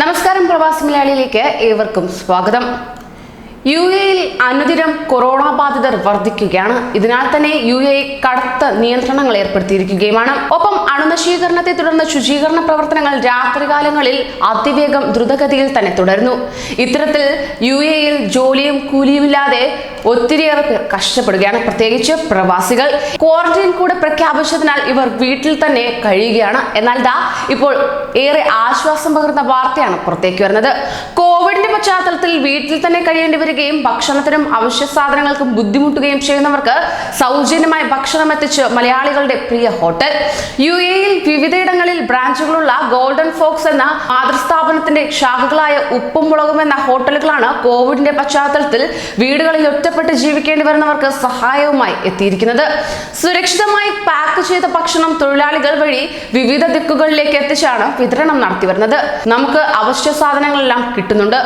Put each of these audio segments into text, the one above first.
നമസ്കാരം, പ്രവാസി മലയാളിയിലേക്ക് ഏവർക്കും സ്വാഗതം. യുഎഇയിൽ അനുദിനം കൊറോണ ബാധിതർ വർദ്ധിക്കുകയാണ്. ഇതിനാൽ തന്നെ യുഎഇ കടുത്ത നിയന്ത്രണങ്ങൾ ഏർപ്പെടുത്തിയിരിക്കുകയുമാണ്. ഒപ്പം അണുനശീകരണത്തെ തുടർന്ന് ശുചീകരണ പ്രവർത്തനങ്ങൾ രാത്രികാലങ്ങളിൽ അതിവേഗം ദ്രുതഗതിയിൽ തന്നെ തുടരുന്നു. ഇത്തരത്തിൽ യുഎഇയിൽ ജോലിയും കൂലിയുമില്ലാതെ ഒത്തിരിയേറെ പേർ കഷ്ടപ്പെടുകയാണ്, പ്രത്യേകിച്ച് പ്രവാസികൾ. ക്വാറന്റൈൻ കൂടെ പ്രഖ്യാപിച്ചതിനാൽ ഇവർ വീട്ടിൽ തന്നെ കഴിയുകയാണ്. എന്നാൽ ഇപ്പോൾ ഏറെ ആശ്വാസം പകർന്ന വാർത്തയാണ് പുറത്തേക്ക് വരുന്നത്. കോവിഡിന്റെ പശ്ചാത്തലത്തിൽ വീട്ടിൽ തന്നെ കഴിയേണ്ടി വരികയും ഭക്ഷണത്തിനും അവശ്യ സാധനങ്ങൾക്കും ബുദ്ധിമുട്ടുകയും ചെയ്യുന്നവർക്ക് സൗജന്യമായി ഭക്ഷണം എത്തിച്ച് മലയാളികളുടെ പ്രിയ ഹോട്ടൽ. യുഎഇയിൽ വിവിധയിടങ്ങളിൽ ബ്രാഞ്ചുകളുള്ള ഗോൾഡൻ ഫോക്സ് എന്ന മാതൃസ്ഥാപനത്തിന്റെ ശാഖകളായ ഉപ്പും മുളകും എന്ന ഹോട്ടലുകളാണ് കോവിഡിന്റെ പശ്ചാത്തലത്തിൽ വീടുകളിൽ ഒറ്റപ്പെട്ട് ജീവിക്കേണ്ടി വരുന്നവർക്ക് സഹായവുമായി എത്തിയിരിക്കുന്നത്. സുരക്ഷിതമായി പാക്ക് ചെയ്ത ഭക്ഷണം തൊഴിലാളികൾ വഴി വിവിധ ദിക്കുകളിലേക്ക് എത്തിച്ചാണ് വിതരണം നടത്തി വരുന്നത്. നമുക്ക് അവശ്യ സാധനങ്ങളെല്ലാം കിട്ടുന്നുണ്ട്.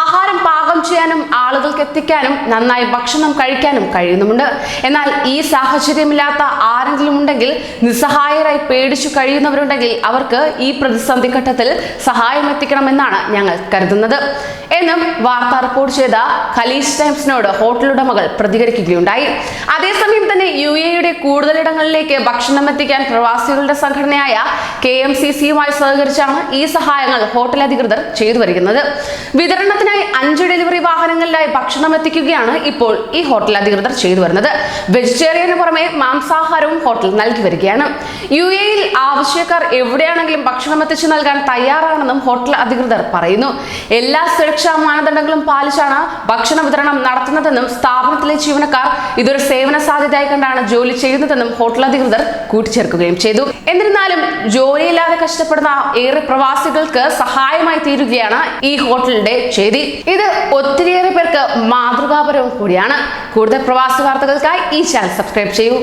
ആഹാരം പാകം ചെയ്യാനും ആളുകൾക്ക് എത്തിക്കാനും നന്നായി ഭക്ഷണം കഴിക്കാനും കഴിയുന്നുമുണ്ട്. എന്നാൽ ഈ സാഹചര്യമില്ലാത്ത ആരെങ്കിലും ഉണ്ടെങ്കിൽ, നിസ്സഹായരായി പേടിച്ചു കഴിയുന്നവരുണ്ടെങ്കിൽ അവർക്ക് ഈ പ്രതിസന്ധി ഘട്ടത്തിൽ സഹായം എത്തിക്കണമെന്നാണ് ഞങ്ങൾ കരുതുന്നത് എന്നും വാർത്ത റിപ്പോർട്ട് ചെയ്ത ഖലീജ് ടൈംസിനോട് ഹോട്ടൽ ഉടമകൾ പ്രതികരിക്കുകയുണ്ടായി. അതേസമയം തന്നെ യുഎഇയുടെ കൂടുതലിടങ്ങളിലേക്ക് ഭക്ഷണം എത്തിക്കാൻ പ്രവാസികളുടെ സംഘടനയായ KMCC-യുമായി സഹകരിച്ചാണ് ഈ സഹായങ്ങൾ ഹോട്ടൽ അധികൃതർ ചെയ്തു വരുന്നത്. വിതരണത്തിനായി 5 ഡെലിവറി വാഹനങ്ങളിലായി ഭക്ഷണം എത്തിക്കുകയാണ് ഇപ്പോൾ ഈ ഹോട്ടൽ അധികൃതർ ചെയ്തു വരുന്നത്. വെജിറ്റേറിയന് പുറമെ മാംസാഹാരവും ഹോട്ടൽ നൽകി വരികയാണ്. യുഎഇയിൽ ആവശ്യക്കാർ എവിടെയാണെങ്കിലും ഭക്ഷണം എത്തിച്ചു നൽകാൻ തയ്യാറാണെന്നും ഹോട്ടൽ അധികൃതർ പറയുന്നു. എല്ലാ സുരക്ഷാ മാനദണ്ഡങ്ങളും പാലിച്ചാണ് ഭക്ഷണ വിതരണം നടത്തുന്നതെന്നും സ്ഥാപനത്തിലെ ജീവനക്കാർ ഇതൊരു സേവന സാധ്യതയായി കണ്ടാണ് ജോലി ചെയ്യുന്നതെന്നും ഹോട്ടൽ അധികൃതർ കൂട്ടിച്ചേർക്കുകയും ചെയ്തു. എന്നിരുന്നാലും ജോലിയില്ലാതെ കഷ്ടപ്പെടുന്ന ഏറെ പ്രവാസികൾക്ക് സഹായമായി തീരുകയാണ് ഈ ഹോട്ടലിന്റെ ചെയ്തി. ഇത് ഒത്തിരിയേറെ പേർക്ക് മാതൃകാപരവും കൂടിയാണ്. കൂടുതൽ പ്രവാസി വാർത്തകൾക്കായി ഈ ചാനൽ സബ്സ്ക്രൈബ് ചെയ്യൂ.